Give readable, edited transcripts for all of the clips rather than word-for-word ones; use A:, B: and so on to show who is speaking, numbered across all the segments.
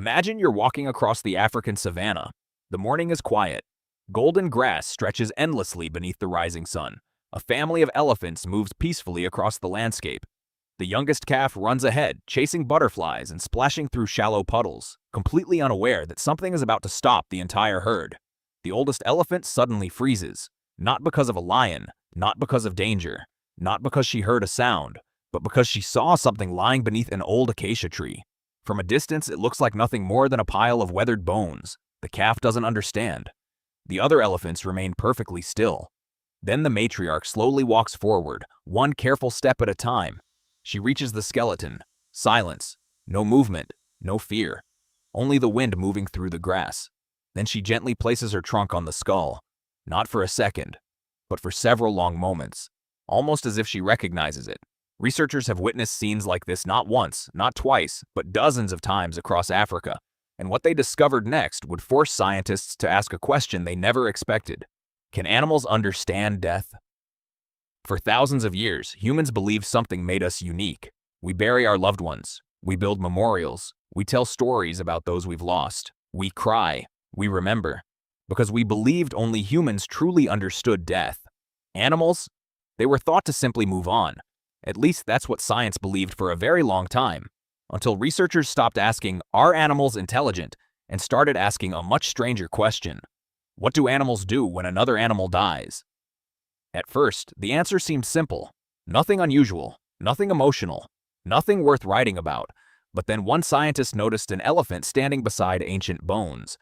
A: Imagine you're walking across the African savanna. The morning is quiet. Golden grass stretches endlessly beneath the rising sun. A family of elephants moves peacefully across the landscape. The youngest calf runs ahead, chasing butterflies and splashing through shallow puddles, completely unaware that something is about to stop the entire herd. The oldest elephant suddenly freezes, not because of a lion, not because of danger, not because she heard a sound, but because she saw something lying beneath an old acacia tree. From a distance, it looks like nothing more than a pile of weathered bones. The calf doesn't understand. The other elephants remain perfectly still. Then the matriarch slowly walks forward, one careful step at a time. She reaches the skeleton. Silence. No movement. No fear. Only the wind moving through the grass. Then she gently places her trunk on the skull. Not for a second, but for several long moments. Almost as if she recognizes it. Researchers have witnessed scenes like this not once, not twice, but dozens of times across Africa. And what they discovered next would force scientists to ask a question they never expected. Can animals understand death? For thousands of years, humans believed something made us unique. We bury our loved ones. We build memorials. We tell stories about those we've lost. We cry. We remember. Because we believed only humans truly understood death. Animals? They were thought to simply move on. At least that's what science believed for a very long time. Until researchers stopped asking, are animals intelligent? And started asking a much stranger question. What do animals do when another animal dies? At first, the answer seemed simple. Nothing unusual, nothing emotional, nothing worth writing about. But then one scientist noticed an elephant standing beside ancient bones.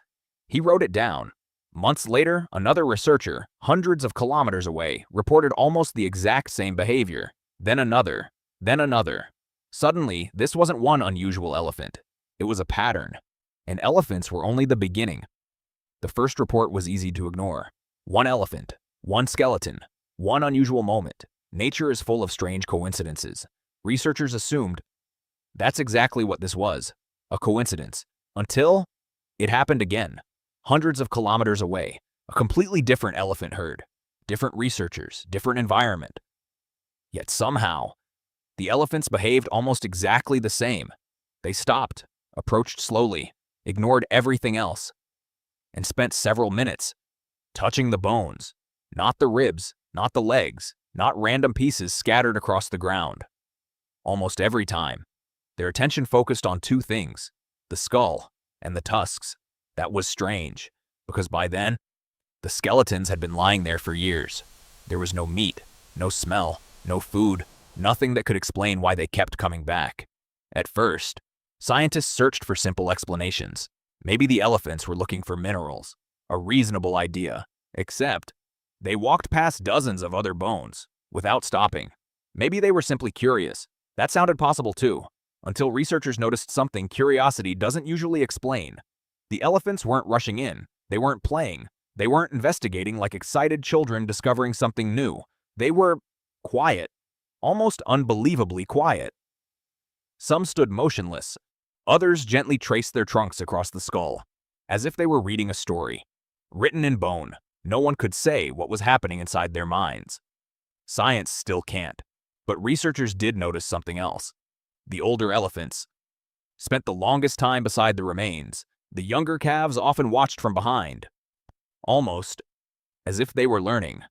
A: He wrote it down. Months later, another researcher, hundreds of kilometers away, reported almost the exact same behavior. Then another, then another. Suddenly, this wasn't one unusual elephant. It was a pattern. And elephants were only the beginning. The first report was easy to ignore. One elephant, one skeleton, one unusual moment. Nature is full of strange coincidences. Researchers assumed that's exactly what this was, a coincidence. Until it happened again. Hundreds of kilometers away, a completely different elephant herd. Different researchers, different environment. Yet somehow, the elephants behaved almost exactly the same. They stopped, approached slowly, ignored everything else, and spent several minutes touching the bones, not the ribs, not the legs, not random pieces scattered across the ground. Almost every time, their attention focused on two things, the skull and the tusks. That was strange, because by then, the skeletons had been lying there for years. There was no meat, no smell, no food, nothing that could explain why they kept coming back. At first, scientists searched for simple explanations. Maybe the elephants were looking for minerals, a reasonable idea. Except, they walked past dozens of other bones, without stopping. Maybe they were simply curious. That sounded possible too, until researchers noticed something curiosity doesn't usually explain. The elephants weren't rushing in. They weren't playing. They weren't investigating like excited children discovering something new. They were quiet, almost unbelievably quiet. Some stood motionless. Others gently traced their trunks across the skull, as if they were reading a story. Written in bone, no one could say what was happening inside their minds. Science still can't, but researchers did notice something else. The older elephants spent the longest time beside the remains. The younger calves often watched from behind, almost as if they were learning.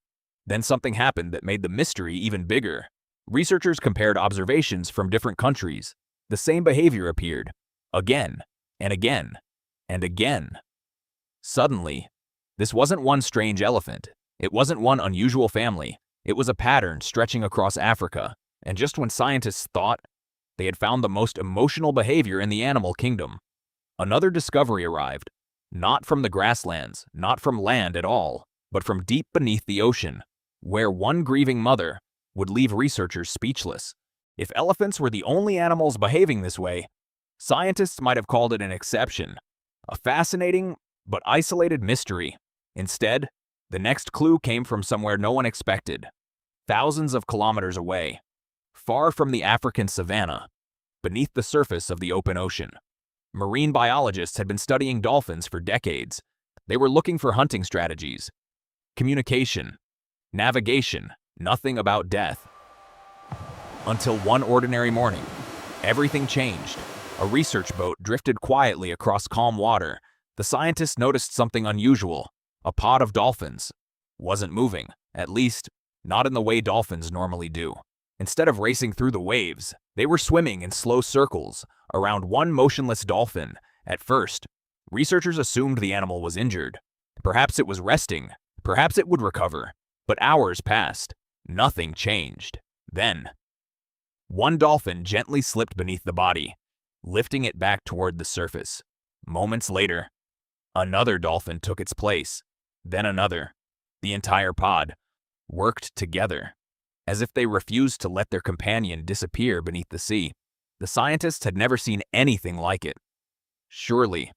A: Then something happened that made the mystery even bigger. Researchers compared observations from different countries. The same behavior appeared, again, and again, and again. Suddenly, this wasn't one strange elephant. It wasn't one unusual family. It was a pattern stretching across Africa. And just when scientists thought they had found the most emotional behavior in the animal kingdom, another discovery arrived. Not from the grasslands, not from land at all, but from deep beneath the ocean, where one grieving mother would leave researchers speechless. If elephants were the only animals behaving this way, scientists might have called it an exception, a fascinating but isolated mystery. Instead, the next clue came from somewhere no one expected, thousands of kilometers away, far from the African savanna, beneath the surface of the open ocean. Marine biologists had been studying dolphins for decades. They were looking for hunting strategies, communication, navigation, nothing about death. Until one ordinary morning, everything changed. A research boat drifted quietly across calm water. The scientists noticed something unusual. A pod of dolphins wasn't moving, at least, not in the way dolphins normally do. Instead of racing through the waves, they were swimming in slow circles around one motionless dolphin. At first, researchers assumed the animal was injured. Perhaps it was resting, perhaps it would recover. But hours passed. Nothing changed. Then, one dolphin gently slipped beneath the body, lifting it back toward the surface. Moments later, another dolphin took its place, then another. The entire pod worked together, as if they refused to let their companion disappear beneath the sea. The scientists had never seen anything like it. Surely,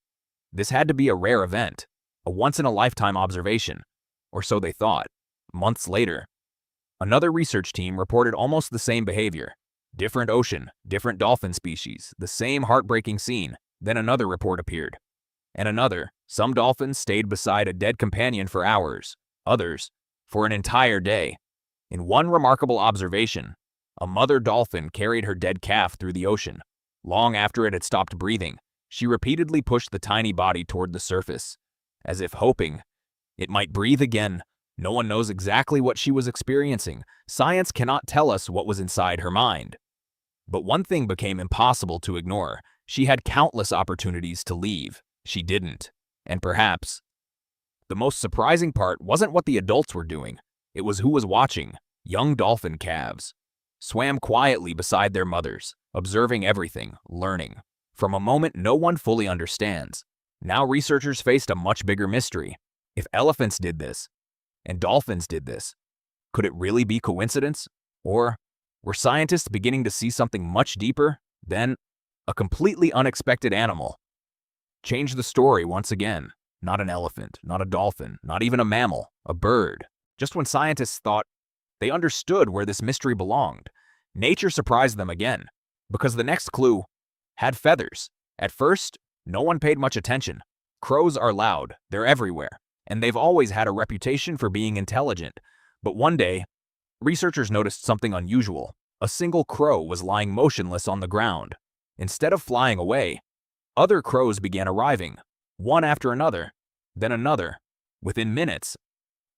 A: this had to be a rare event, a once-in-a-lifetime observation, or so they thought. Months later, another research team reported almost the same behavior. Different ocean, different dolphin species, the same heartbreaking scene. Then another report appeared. And another. Some dolphins stayed beside a dead companion for hours, others for an entire day. In one remarkable observation, a mother dolphin carried her dead calf through the ocean. Long after it had stopped breathing, she repeatedly pushed the tiny body toward the surface, as if hoping it might breathe again. No one knows exactly what she was experiencing. Science cannot tell us what was inside her mind. But one thing became impossible to ignore. She had countless opportunities to leave. She didn't. And perhaps the most surprising part wasn't what the adults were doing. It was who was watching. Young dolphin calves swam quietly beside their mothers, observing everything, learning. From a moment no one fully understands. Now researchers faced a much bigger mystery. If elephants did this, and dolphins did this, could it really be coincidence? Or were scientists beginning to see something much deeper? Then, a completely unexpected animal changed the story once again. Not an elephant, not a dolphin, not even a mammal, a bird. Just when scientists thought they understood where this mystery belonged, nature surprised them again, because the next clue had feathers. At first, no one paid much attention. Crows are loud, they're everywhere, and they've always had a reputation for being intelligent. But one day, researchers noticed something unusual. A single crow was lying motionless on the ground. Instead of flying away, other crows began arriving, one after another, then another. Within minutes,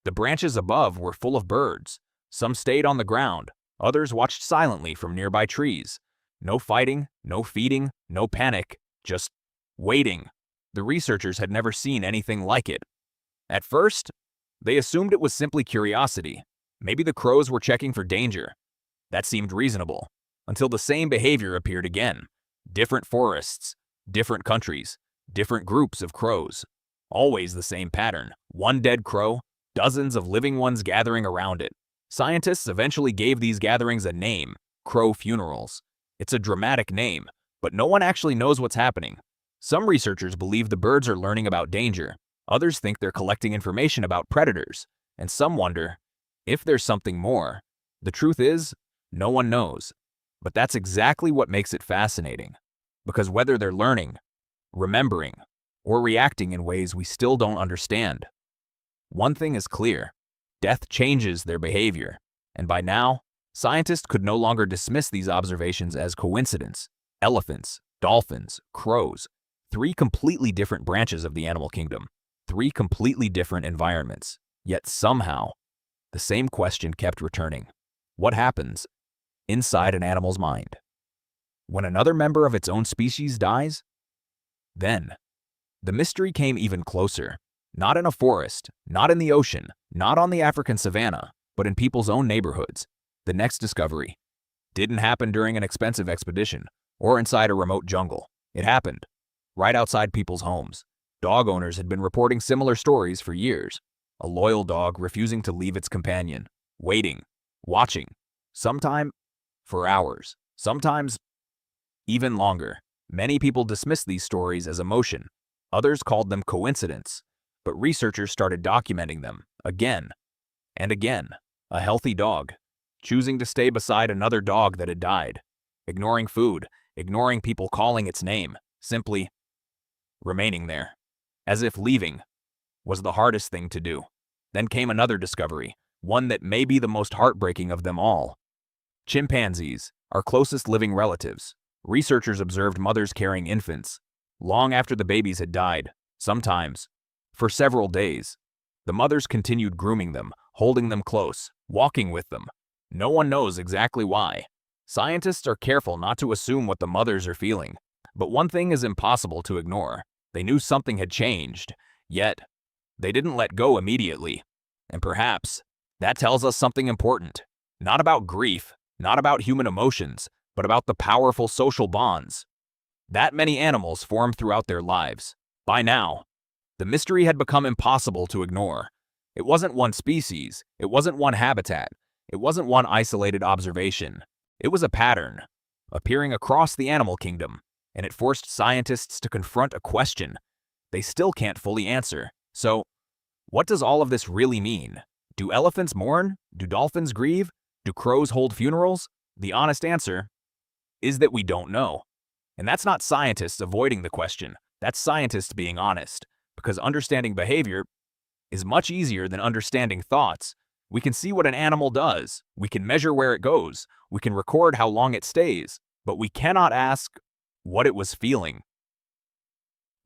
A: the branches above were full of birds. Some stayed on the ground, others watched silently from nearby trees. No fighting, no feeding, no panic, just waiting. The researchers had never seen anything like it. At first, they assumed it was simply curiosity. Maybe the crows were checking for danger. That seemed reasonable, until the same behavior appeared again. Different forests, different countries, different groups of crows. Always the same pattern. One dead crow, dozens of living ones gathering around it. Scientists eventually gave these gatherings a name: crow funerals. It's a dramatic name, but no one actually knows what's happening. Some researchers believe the birds are learning about danger. Others think they're collecting information about predators. And some wonder if there's something more. The truth is, no one knows. But that's exactly what makes it fascinating. Because whether they're learning, remembering, or reacting in ways we still don't understand, one thing is clear: death changes their behavior. And by now, scientists could no longer dismiss these observations as coincidence. Elephants, dolphins, crows, three completely different branches of the animal kingdom, three completely different environments. Yet somehow, the same question kept returning. What happens inside an animal's mind when another member of its own species dies? Then, the mystery came even closer. Not in a forest, not in the ocean, not on the African savanna, but in people's own neighborhoods. The next discovery didn't happen during an expensive expedition or inside a remote jungle. It happened right outside people's homes. Dog owners had been reporting similar stories for years. A loyal dog refusing to leave its companion, waiting, watching, sometimes for hours, sometimes even longer. Many people dismissed these stories as emotion. Others called them coincidence. But researchers started documenting them again and again. A healthy dog choosing to stay beside another dog that had died, ignoring food, ignoring people calling its name, simply remaining there, as if leaving was the hardest thing to do. Then came another discovery, one that may be the most heartbreaking of them all. Chimpanzees, our closest living relatives, Researchers observed mothers carrying infants long after the babies had died, sometimes for several days. The mothers continued grooming them, holding them close, walking with them. No one knows exactly why. Scientists are careful not to assume what the mothers are feeling. But one thing is impossible to ignore. They knew something had changed, yet they didn't let go immediately. And perhaps that tells us something important. Not about grief, not about human emotions, but about the powerful social bonds that many animals form throughout their lives. By now, the mystery had become impossible to ignore. It wasn't one species, it wasn't one habitat, it wasn't one isolated observation. It was a pattern, appearing across the animal kingdom, and it forced scientists to confront a question they still can't fully answer. So, what does all of this really mean? Do elephants mourn? Do dolphins grieve? Do crows hold funerals? The honest answer is that we don't know. And that's not scientists avoiding the question. That's scientists being honest. Because understanding behavior is much easier than understanding thoughts. We can see what an animal does. We can measure where it goes. We can record how long it stays. But we cannot ask what it was feeling.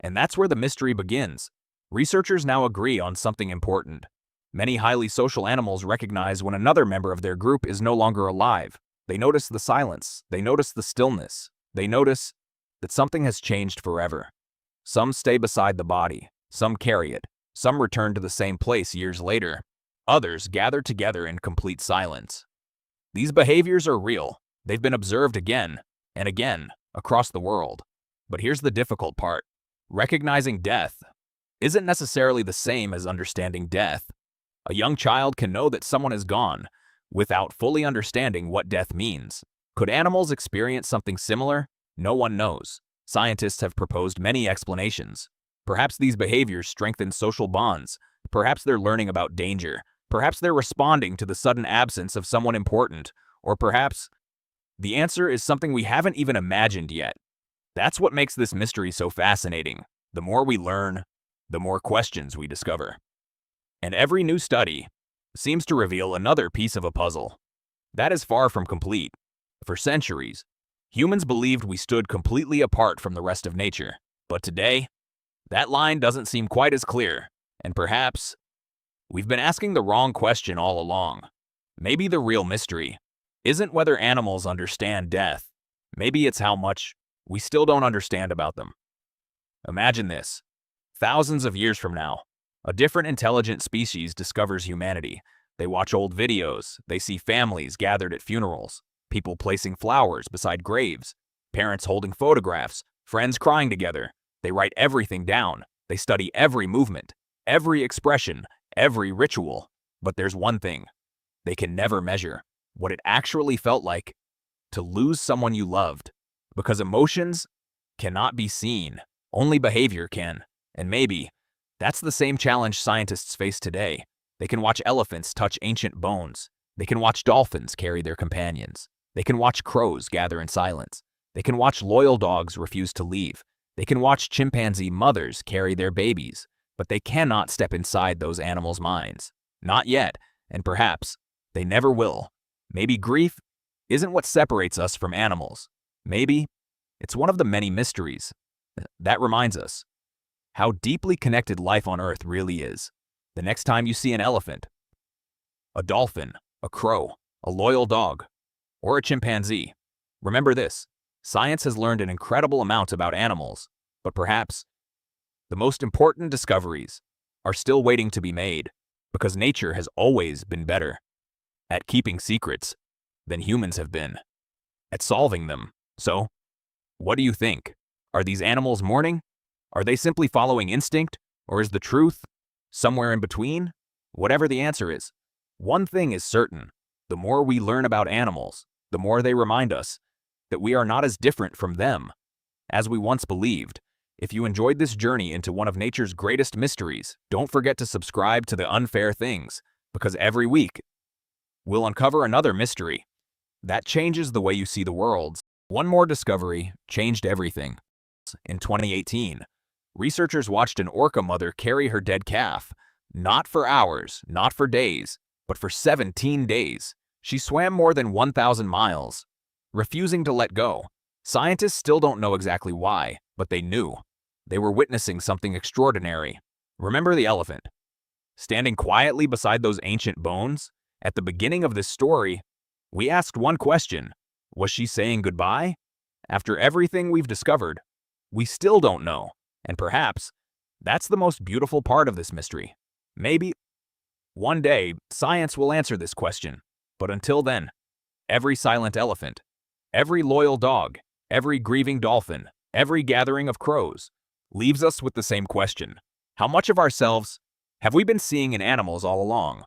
A: And that's where the mystery begins. Researchers now agree on something important. Many highly social animals recognize when another member of their group is no longer alive. They notice the silence. They notice the stillness. They notice that something has changed forever. Some stay beside the body. Some carry it. Some return to the same place years later. Others gather together in complete silence. These behaviors are real. They've been observed again and again across the world. But here's the difficult part. Recognizing death isn't necessarily the same as understanding death. A young child can know that someone is gone without fully understanding what death means. Could animals experience something similar? No one knows. Scientists have proposed many explanations. Perhaps these behaviors strengthen social bonds. Perhaps they're learning about danger. Perhaps they're responding to the sudden absence of someone important. Or perhaps the answer is something we haven't even imagined yet. That's what makes this mystery so fascinating. The more we learn, the more questions we discover. And every new study seems to reveal another piece of a puzzle that is far from complete. For centuries, humans believed we stood completely apart from the rest of nature. But today, that line doesn't seem quite as clear. And perhaps we've been asking the wrong question all along. Maybe the real mystery isn't whether animals understand death. Maybe it's how much we still don't understand about them. Imagine this. Thousands of years from now, a different intelligent species discovers humanity. They watch old videos. They see families gathered at funerals, people placing flowers beside graves, parents holding photographs, friends crying together. They write everything down. They study every movement, every expression, every ritual. But there's one thing they can never measure: what it actually felt like to lose someone you loved. Because emotions cannot be seen, only behavior can. And maybe that's the same challenge scientists face today. They can watch elephants touch ancient bones. They can watch dolphins carry their companions. They can watch crows gather in silence. They can watch loyal dogs refuse to leave. They can watch chimpanzee mothers carry their babies. But they cannot step inside those animals' minds. Not yet, and perhaps they never will. Maybe grief isn't what separates us from animals. Maybe it's one of the many mysteries that reminds us how deeply connected life on Earth really is. The next time you see an elephant, a dolphin, a crow, a loyal dog, or a chimpanzee, remember this: science has learned an incredible amount about animals, but perhaps the most important discoveries are still waiting to be made, because nature has always been better at keeping secrets than humans have been at solving them. So, what do you think? Are these animals mourning? Are they simply following instinct? Or is the truth somewhere in between? Whatever the answer is, one thing is certain: the more we learn about animals, the more they remind us that we are not as different from them as we once believed. If you enjoyed this journey into one of nature's greatest mysteries, don't forget to subscribe to The Unfair Things, because every week we'll uncover another mystery that changes the way you see the world. One more discovery changed everything. In 2018, researchers watched an orca mother carry her dead calf, not for hours, not for days, but for 17 days. She swam more than 1,000 miles, refusing to let go. Scientists still don't know exactly why, but they knew. They were witnessing something extraordinary. Remember the elephant? Standing quietly beside those ancient bones? At the beginning of this story, we asked one question. Was she saying goodbye? After everything we've discovered, we still don't know. And perhaps that's the most beautiful part of this mystery. Maybe one day science will answer this question. But until then, every silent elephant, every loyal dog, every grieving dolphin, every gathering of crows leaves us with the same question. How much of ourselves have we been seeing in animals all along?